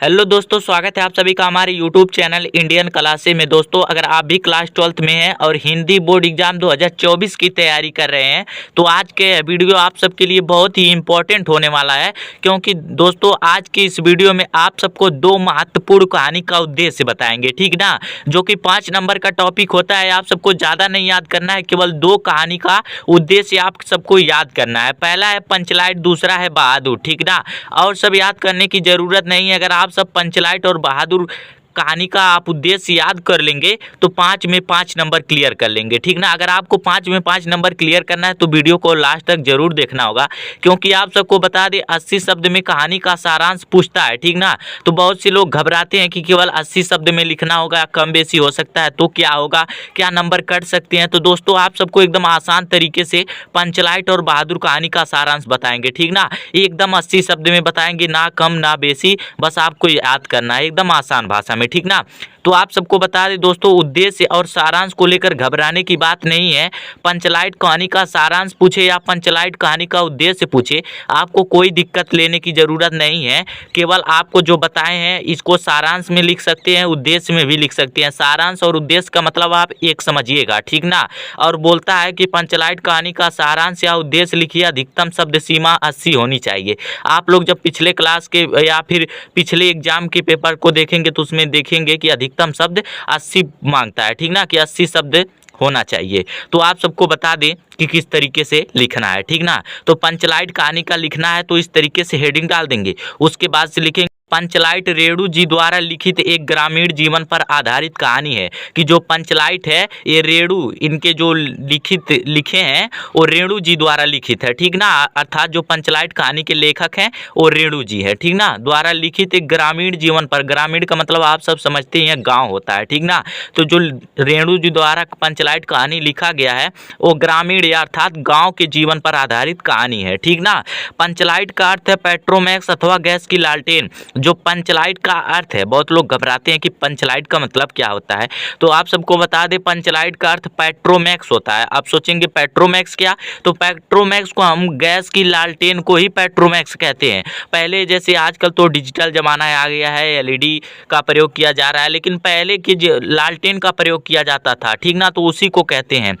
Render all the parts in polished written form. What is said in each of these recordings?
Hello दोस्तों, स्वागत है आप सभी का हमारे यूट्यूब चैनल इंडियन क्लासे में। दोस्तों, अगर आप भी क्लास 12th में हैं और हिंदी बोर्ड एग्जाम 2024 की तैयारी कर रहे हैं तो आज के वीडियो आप सबके लिए बहुत ही इम्पोर्टेंट होने वाला है। क्योंकि दोस्तों आज की इस वीडियो में आप सबको दो महत्वपूर्ण कहानी का उद्देश्य बताएंगे, ठीक ना, जो कि 5 नंबर का टॉपिक होता है। आप सबको ज़्यादा नहीं याद करना है, केवल दो कहानी का उद्देश्य आप सबको याद करना है। पहला है पंचलाइट, दूसरा है बहादुर, ठीक ना। और सब याद करने की ज़रूरत नहीं है। अगर आप सब पंचलाइट और बहादुर कहानी का आप उद्देश्य याद कर लेंगे तो 5 में 5 नंबर क्लियर कर लेंगे, ठीक ना। अगर आपको 5 में 5 नंबर क्लियर करना है तो वीडियो को लास्ट तक जरूर देखना होगा। क्योंकि आप सबको बता दें 80 शब्द में कहानी का सारांश पूछता है, ठीक ना। तो बहुत से लोग घबराते हैं कि केवल 80 शब्द में लिखना होगा, कम बेसी हो सकता है तो क्या होगा, क्या नंबर कट सकते हैं। तो दोस्तों आप सबको एकदम आसान तरीके से पंचलाइट और बहादुर कहानी का सारांश बताएंगे, ठीक ना। एकदम 80 शब्द में बताएंगे, ना कम ना बेसी, बस आपको याद करना है एकदम आसान भाषा में, ठीक ना। तो आप सबको बता दें दोस्तों, उद्देश्य और सारांश को लेकर घबराने की बात नहीं है। पंचलाइट कहानी का सारांश पूछे या पंचलाइट कहानी का उद्देश्य पूछे, आपको कोई दिक्कत लेने की ज़रूरत नहीं है। केवल आपको जो बताए हैं इसको सारांश में लिख सकते हैं, उद्देश्य में भी लिख सकते हैं। सारांश और उद्देश्य का मतलब आप एक समझिएगा, ठीक ना। और बोलता है कि पंचलाइट कहानी का सारांश या उद्देश्य लिखिए, अधिकतम शब्द सीमा 80 होनी चाहिए। आप लोग जब पिछले क्लास के या फिर पिछले एग्जाम के पेपर को देखेंगे तो उसमें देखेंगे कि अधिकतम शब्द 80 मांगता है, ठीक ना, कि 80 शब्द होना चाहिए। तो आप सबको बता दें कि किस तरीके से लिखना है, ठीक ना। तो पंचलाइट कहानी का लिखना है तो इस तरीके से हेडिंग डाल देंगे। उसके बाद से लिखेंगे पंचलाइट रेणु जी द्वारा लिखित एक ग्रामीण जीवन पर आधारित कहानी है। कि जो पंचलाइट है ये रेणु, इनके जो लिखे हैं वो रेणु जी द्वारा लिखित है, ठीक ना। अर्थात जो पंचलाइट कहानी के लेखक हैं वो रेणु जी है, ठीक ना। द्वारा लिखित एक ग्रामीण जीवन पर, ग्रामीण का मतलब आप सब समझते हैं गाँव होता है, ठीक ना। तो जो रेणु जी द्वारा पंचलाइट कहानी लिखा गया है वो ग्रामीण या अर्थात गाँव के जीवन पर आधारित कहानी है, ठीक ना। पंचलाइट का अर्थ है पेट्रोमैक्स अथवा गैस की लालटेन। जो पंचलाइट का अर्थ है, बहुत लोग घबराते हैं कि पंचलाइट का मतलब क्या होता है, तो आप सबको बता दें पंचलाइट का अर्थ पेट्रोमैक्स होता है। आप सोचेंगे पेट्रोमैक्स क्या, तो पेट्रोमैक्स को हम गैस की लालटेन को ही पेट्रोमैक्स कहते हैं। पहले जैसे आजकल तो डिजिटल जमाना आ गया है, एलईडी का प्रयोग किया जा रहा है, लेकिन पहले की लालटेन का प्रयोग किया जाता था, ठीक ना, तो उसी को कहते हैं।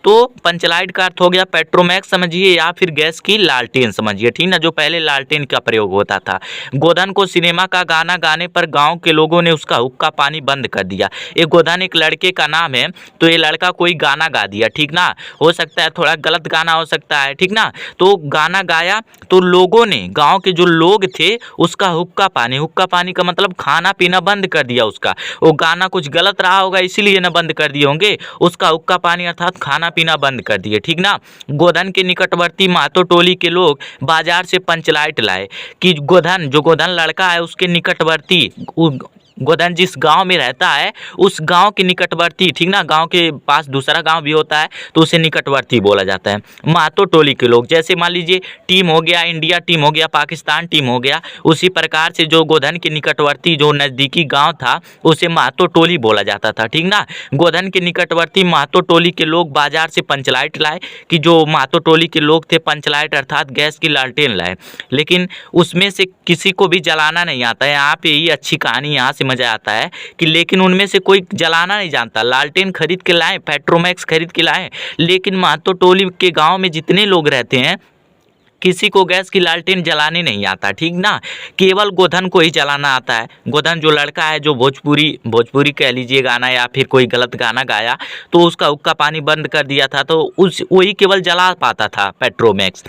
तो पंचलाइट का अर्थ हो गया पेट्रोमैक्स समझिए या फिर गैस की लालटेन समझिए, ठीक ना, जो पहले लालटेन का प्रयोग होता था। गोधन को सिनेमा का गाना गाने पर गांव के लोगों ने उसका हुक्का पानी बंद कर दिया। ये गोधन एक लड़के का नाम है, तो ये लड़का कोई गाना गा दिया, ठीक ना। हो सकता है थोड़ा गलत गाना हो सकता है, ठीक ना। तो गाना गाया तो लोगों ने, गाँव के जो लोग थे उसका हुक्का पानी का मतलब खाना पीना बंद कर दिया उसका। वो गाना कुछ गलत रहा होगा इसीलिए ना बंद कर दिए होंगे, उसका हुक्का पानी अर्थात खाना पीना बंद कर दिए, ठीक ना। गोधन के निकटवर्ती महतो टोली के लोग बाजार से पंचलाइट लाए। कि गोधन, जो गोधन लड़का है उसके निकटवर्ती, गोधन जिस गांव में रहता है उस गांव के निकटवर्ती, ठीक ना, गांव के पास दूसरा गांव भी होता है तो उसे निकटवर्ती बोला जाता है। महतो टोली के लोग, जैसे मान लीजिए टीम हो गया, इंडिया टीम हो गया, पाकिस्तान टीम हो गया, उसी प्रकार से जो गोधन के निकटवर्ती जो नज़दीकी गांव था उसे महतो टोली बोला जाता था, ठीक ना। गोधन के निकटवर्ती महतो टोली के लोग बाजार से पंचलाइट लाए। कि जो महतो टोली के लोग थे पंचलाइट अर्थात गैस की लालटेन लाए, लेकिन उसमें से किसी को भी जलाना नहीं आता है। यहाँ पे ही अच्छी कहानी, यहाँ से मजा आता है कि लेकिन उनमें से कोई जलाना नहीं जानता। लालटेन खरीद के लाए, पेट्रोमैक्स खरीद के लाए, लेकिन महतो टोली के गांव में जितने लोग रहते हैं किसी को गैस की लालटेन जलाने नहीं आता, ठीक ना। केवल गोधन को ही जलाना आता है। गोधन जो लड़का है जो भोजपुरी कह लीजिए गाना या फिर कोई गलत गाना गाया तो उसका हुक्का पानी बंद कर दिया था, तो उस वही केवल जला पाता था पेट्रोमैक्स।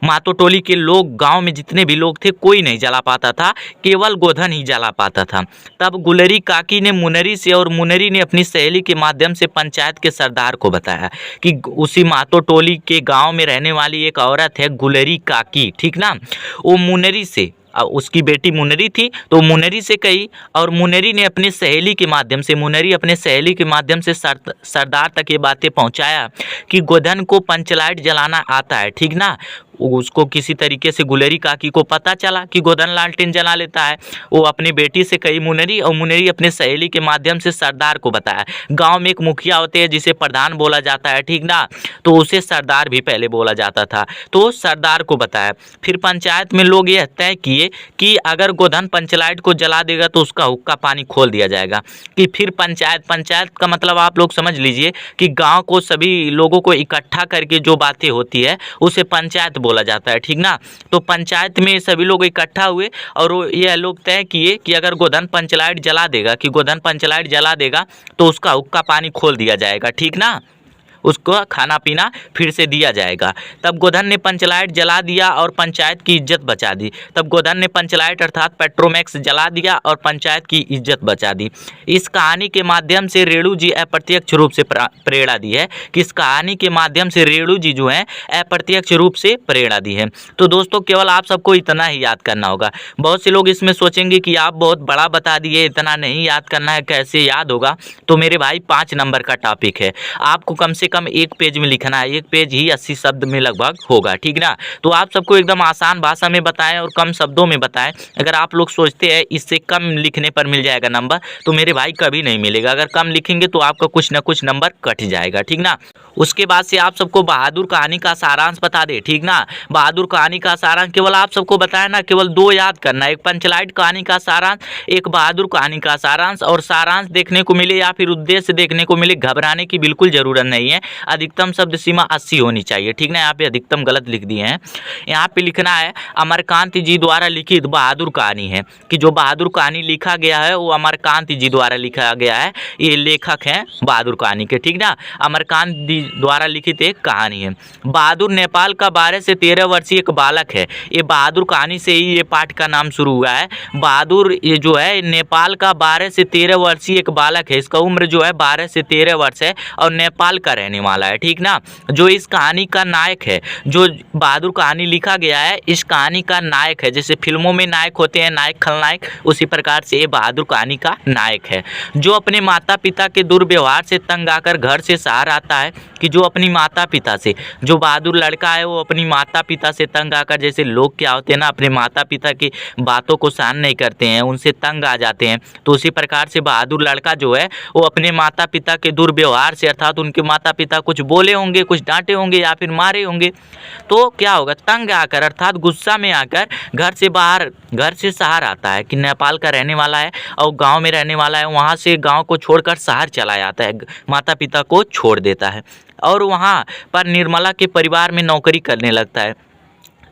महतो टोली के लोग, गांव में जितने भी लोग थे कोई नहीं जला पाता था, केवल गोधन ही जला पाता था। तब गुलरी काकी ने मुनरी से और मुनरी ने अपनी सहेली के माध्यम से पंचायत के सरदार को बताया कि उसी महतो टोली के गांव में रहने वाली एक औरत है गुलरी काकी, ठीक ना। वो मुनरी से, उसकी बेटी मुनरी थी तो मुनरी से कही, और मुनरी ने अपनी सहेली के माध्यम से, मुनरी अपने सहेली के माध्यम से सरदार तक ये बातें पहुंचाया कि गोधन को पंचलाइट जलाना आता है, ठीक ना। उसको किसी तरीके से गुलेरी काकी को पता चला कि गोधन लालटेन जला लेता है। वो अपनी बेटी से कही मुनरी, और मुनरी अपने सहेली के माध्यम से सरदार को बताया। गांव में एक मुखिया होते हैं जिसे प्रधान बोला जाता है, ठीक ना, तो उसे सरदार भी पहले बोला जाता था, तो सरदार को बताया। फिर पंचायत में लोग यह तय किए कि अगर गोधन पंचलाइट को जला देगा तो उसका हुक्का पानी खोल दिया जाएगा। कि फिर पंचायत का मतलब आप लोग समझ लीजिए कि गांव को सभी लोगों को इकट्ठा करके जो बातें होती है उसे पंचायत बोला जाता है, ठीक ना। तो पंचायत में सभी लोग इकट्ठा हुए और यह लोग तय किए कि अगर गोधन पंचलाइट जला देगा तो उसका हुक्का पानी खोल दिया जाएगा, ठीक ना, उसको खाना पीना फिर से दिया जाएगा। तब गोधन ने पंचलाइट जला दिया और पंचायत की इज्जत बचा दी। तब गोधन ने पंचलाइट अर्थात पेट्रोमैक्स जला दिया और पंचायत की इज्जत बचा दी। इस कहानी के माध्यम से रेणु जी अप्रत्यक्ष रूप से प्रेरणा दी है कि इस कहानी के माध्यम से रेणु जी जो है अप्रत्यक्ष रूप से प्रेरणा दी है। तो दोस्तों केवल आप सबको इतना ही याद करना होगा। बहुत से लोग इसमें सोचेंगे कि आप बहुत बड़ा बता दिए, इतना नहीं याद करना है, कैसे याद होगा। तो मेरे भाई 5 नंबर का टॉपिक है, आपको कम से कम एक पेज में लिखना है, एक पेज ही 80 शब्द में लगभग होगा, ठीक ना। तो आप सबको एकदम आसान भाषा में बताएं और कम शब्दों में बताएं। अगर आप लोग सोचते हैं इससे कम लिखने पर मिल जाएगा नंबर, तो मेरे भाई कभी नहीं मिलेगा। अगर कम लिखेंगे तो आपका कुछ ना कुछ नंबर कट जाएगा, ठीक ना। उसके बाद से आप सबको बहादुर कहानी का सारांश बता दे, ठीक ना। बहादुर कहानी का सारांश केवल आप सबको बताया ना, केवल 2 याद करना, एक पंचलाइट कहानी का सारांश, एक बहादुर कहानी का सारांश। और सारांश देखने को मिले या फिर उद्देश्य देखने को मिले, घबराने की बिल्कुल जरूरत नहीं है। अधिकतम शब्द सीमा 80 होनी चाहिए, ठीक ना। यहाँ पे अधिकतम गलत लिख दिए हैं। यहाँ पे लिखना है अमरकांत जी द्वारा लिखित बहादुर कहानी है, कि जो बहादुर कहानी लिखा गया है वो अमरकांत जी द्वारा लिखा गया है। ये लेखक हैं बहादुर कहानी के, ठीक ना। अमरकांत जी द्वारा लिखित एक कहानी है। बहादुर नेपाल का 12 से 13 वर्षीय एक बालक है। ये बहादुर कहानी से ही ये पाठ का नाम शुरू हुआ है। बहादुर ये जो है नेपाल का 12 से 13 वर्षीय एक बालक है। इसका उम्र जो है 12 से 13 वर्ष है और नेपाल का रहने वाला है, ठीक ना। जो इस कहानी का नायक है, जो बहादुर कहानी लिखा गया है, इस कहानी का नायक है। जैसे फिल्मों में नायक होते हैं, नायक खलनायक, उसी प्रकार से ये बहादुर कहानी का नायक है। जो अपने माता पिता के दुर्व्यवहार से तंग आकर घर से शहर आता है, कि जो अपनी माता पिता से, जो बहादुर लड़का है वो अपनी माता पिता से तंग आकर, जैसे लोग क्या होते हैं ना, अपने माता पिता की बातों को सहन नहीं करते हैं, उनसे तंग आ जाते हैं, तो उसी प्रकार से बहादुर लड़का जो है वो अपने माता पिता के दुर्व्यवहार से, अर्थात उनके माता पिता कुछ बोले होंगे, कुछ डांटे होंगे या फिर मारे होंगे, तो क्या होगा, तंग आकर अर्थात गुस्सा में आकर घर से शहर आता है। कि नेपाल का रहने वाला है और गांव में रहने वाला है, वहां से गांव को छोड़कर शहर चला जाता है, माता पिता को छोड़ देता है और वहां पर निर्मला के परिवार में नौकरी करने लगता है।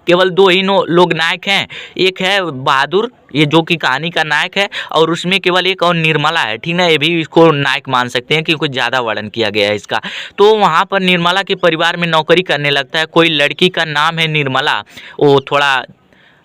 केवल 2 ही लोग नायक हैं, एक है बहादुर, ये जो कि कहानी का नायक है, और उसमें केवल एक और निर्मला है, ठीक ना। ये भी इसको नायक मान सकते हैं कि कुछ ज़्यादा वर्णन किया गया है इसका। तो वहाँ पर निर्मला के परिवार में नौकरी करने लगता है। कोई लड़की का नाम है निर्मला, वो थोड़ा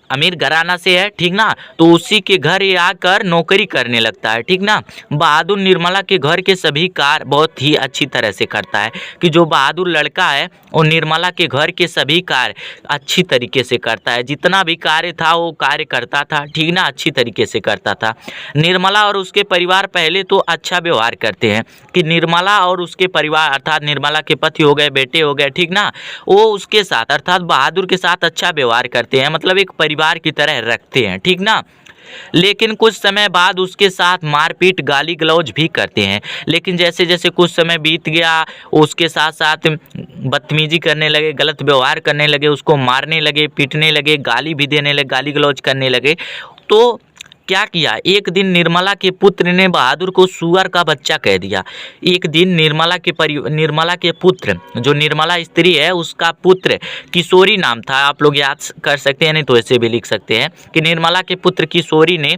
अमीर घराना से है, ठीक ना। तो उसी के घर ये आकर नौकरी करने लगता है, ठीक ना। बहादुर निर्मला के घर के सभी कार्य बहुत ही अच्छी तरह से करता है। कि जो बहादुर लड़का है वो निर्मला के घर के सभी कार्य अच्छी तरीके से करता है। जितना भी कार्य था वो कार्य करता था, ठीक ना, अच्छी तरीके से करता था। निर्मला और उसके परिवार पहले तो अच्छा व्यवहार करते हैं। कि निर्मला और उसके परिवार अर्थात निर्मला के पति हो गए, बेटे हो गए, ठीक ना, वो उसके साथ अर्थात बहादुर के साथ अच्छा व्यवहार करते हैं, मतलब एक परिवार की तरह रखते हैं, ठीक ना। लेकिन कुछ समय बाद उसके साथ मारपीट गाली गलौज भी करते हैं। लेकिन जैसे जैसे कुछ समय बीत गया, उसके साथ साथ बदतमीजी करने लगे, गलत व्यवहार करने लगे, उसको मारने लगे, पीटने लगे, गाली भी देने लगे, गाली गलौज करने लगे। तो क्या किया, एक दिन निर्मला के पुत्र ने बहादुर को सुअर का बच्चा कह दिया। एक दिन निर्मला के पुत्र, जो निर्मला स्त्री है उसका पुत्र किशोरी नाम था, आप लोग याद कर सकते हैं, नहीं तो ऐसे भी लिख सकते हैं कि निर्मला के पुत्र किशोरी ने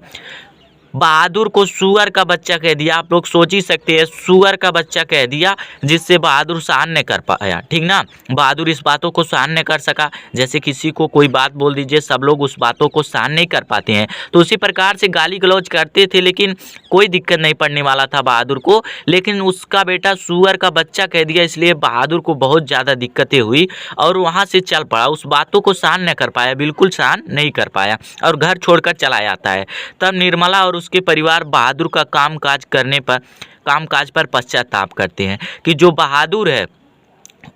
बहादुर को सुअर का बच्चा कह दिया। आप लोग सोच ही सकते हैं, सुअर का बच्चा कह दिया, जिससे बहादुर सहन नहीं कर पाया, ठीक ना। बहादुर इस बातों को सहन नहीं कर सका। जैसे किसी को कोई बात बोल दीजिए, सब लोग उस बातों को सहन नहीं कर पाते हैं, तो उसी प्रकार से गाली गलौज करते थे, लेकिन कोई दिक्कत नहीं पड़ने वाला था बहादुर को। लेकिन उसका बेटा सुअर का बच्चा कह दिया, इसलिए बहादुर को बहुत ज़्यादा दिक्कतें हुई और वहाँ से चल पड़ा। उस बातों को सहन नहीं कर पाया, बिल्कुल सहन नहीं कर पाया और घर छोड़कर चला जाता है। तब निर्मला और उसके परिवार बहादुर का कामकाज पर पश्चाताप करते हैं। कि जो बहादुर है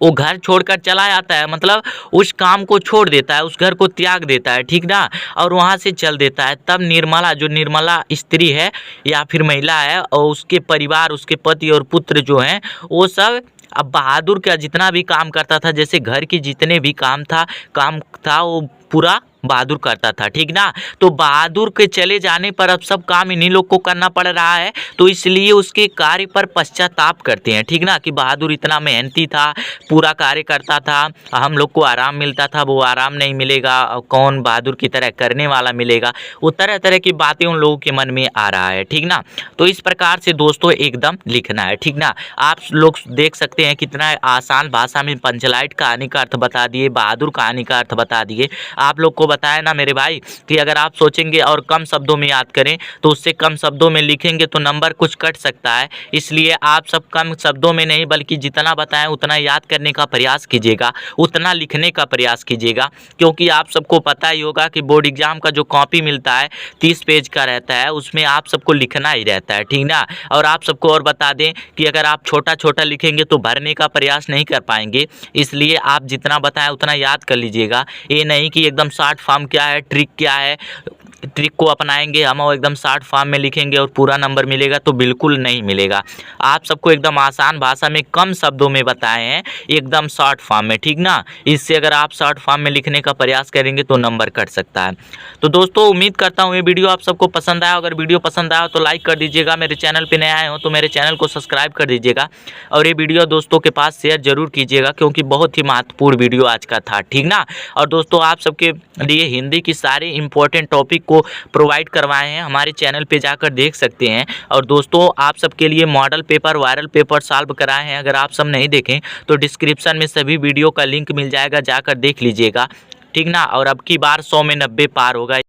वो घर छोड़कर चला जाता है, मतलब उस काम को छोड़ देता है, उस घर को त्याग देता है, ठीक ना, और वहाँ से चल देता है। तब निर्मला, जो निर्मला स्त्री है या फिर महिला है, और उसके परिवार, उसके पति और पुत्र जो हैं, वो सब अब बहादुर का जितना भी काम करता था, जैसे घर की जितने भी काम था वो पूरा बहादुर करता था, ठीक ना। तो बहादुर के चले जाने पर अब सब काम इन्हीं लोग को करना पड़ रहा है, तो इसलिए उसके कार्य पर पश्चाताप करते हैं, ठीक ना, कि बहादुर इतना मेहनती था, पूरा कार्य करता था, हम लोग को आराम मिलता था, वो आराम नहीं मिलेगा, और कौन बहादुर की तरह करने वाला मिलेगा। वो तरह तरह की बातें उन लोगों के मन में आ रहा है, ठीक ना। तो इस प्रकार से दोस्तों एकदम लिखना है, ठीक ना। आप लोग देख सकते हैं कितना आसान भाषा में पंचलाइट कहानी का अर्थ बता दिए, बहादुर कहानी का अर्थ बता दिए। आप लोग को बताया ना मेरे भाई कि अगर आप सोचेंगे और कम शब्दों में याद करें तो उससे कम शब्दों में लिखेंगे तो नंबर कुछ कट सकता है। इसलिए आप सब कम शब्दों में नहीं बल्कि जितना बताएं उतना याद करने का प्रयास कीजिएगा, उतना लिखने का प्रयास कीजिएगा, क्योंकि आप सबको पता ही होगा कि बोर्ड एग्जाम का जो कॉपी मिलता है 30 पेज का रहता है, उसमें आप सबको लिखना ही रहता है, ठीक ना। और आप सबको और बता दें कि अगर आप छोटा छोटा लिखेंगे तो भरने का प्रयास नहीं कर पाएंगे, इसलिए आप जितना बताएं उतना याद कर लीजिएगा। ये नहीं कि एकदम शॉर्ट फॉर्म क्या है, ट्रिक क्या है, ट्रिक को अपनाएंगे हम और एकदम शॉर्ट फॉर्म में लिखेंगे और पूरा नंबर मिलेगा, तो बिल्कुल नहीं मिलेगा। आप सबको एकदम आसान भाषा में कम शब्दों में बताए हैं, एकदम शॉर्ट फॉर्म में, ठीक ना। इससे अगर आप शॉर्ट फॉर्म में लिखने का प्रयास करेंगे तो नंबर कट सकता है। तो दोस्तों उम्मीद करता हूँ ये वीडियो आप सबको पसंद आया। अगर वीडियो पसंद आया तो लाइक कर दीजिएगा, मेरे चैनल पर नए आए हो तो मेरे चैनल को सब्सक्राइब कर दीजिएगा, और ये वीडियो दोस्तों के पास शेयर जरूर कीजिएगा, क्योंकि बहुत ही महत्वपूर्ण वीडियो आज का था, ठीक ना। और दोस्तों आप सबके लिए हिंदी की सारे इंपॉर्टेंट टॉपिक को प्रोवाइड करवाए हैं, हमारे चैनल पे जाकर देख सकते हैं। और दोस्तों आप सबके लिए model paper, viral paper solve कराए हैं, अगर आप सब नहीं देखें तो डिस्क्रिप्शन में सभी वीडियो का लिंक मिल जाएगा, जाकर देख लीजिएगा, ठीक ना। और अब की बार 100 में 90 पार होगा।